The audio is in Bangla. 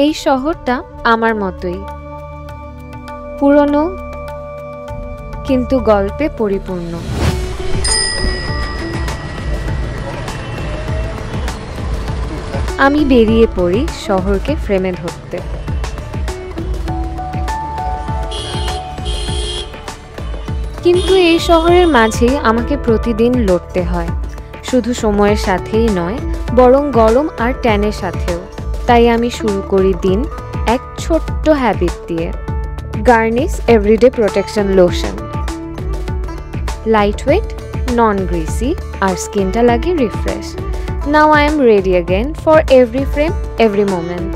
এই শহরটা আমার মতোই, পুরনো কিন্তু গল্পে পরিপূর্ণ। আমি বেরিয়ে পড়ি শহরকে ফ্রেমে ধরতে। কিন্তু এই শহরের মাঝেই আমাকে প্রতিদিন লড়তে হয়, শুধু সময়ের সাথেই নয়, বরং গরম আর ট্যানের সাথেও। তাই আমি শুরু করি দিন এক ছোট্ট হ্যাবিট দিয়ে, Garnier everyday protection lotion. Lightweight, non greasy, আর স্কিনটা লাগে refresh. Now I am ready again for every frame, every moment.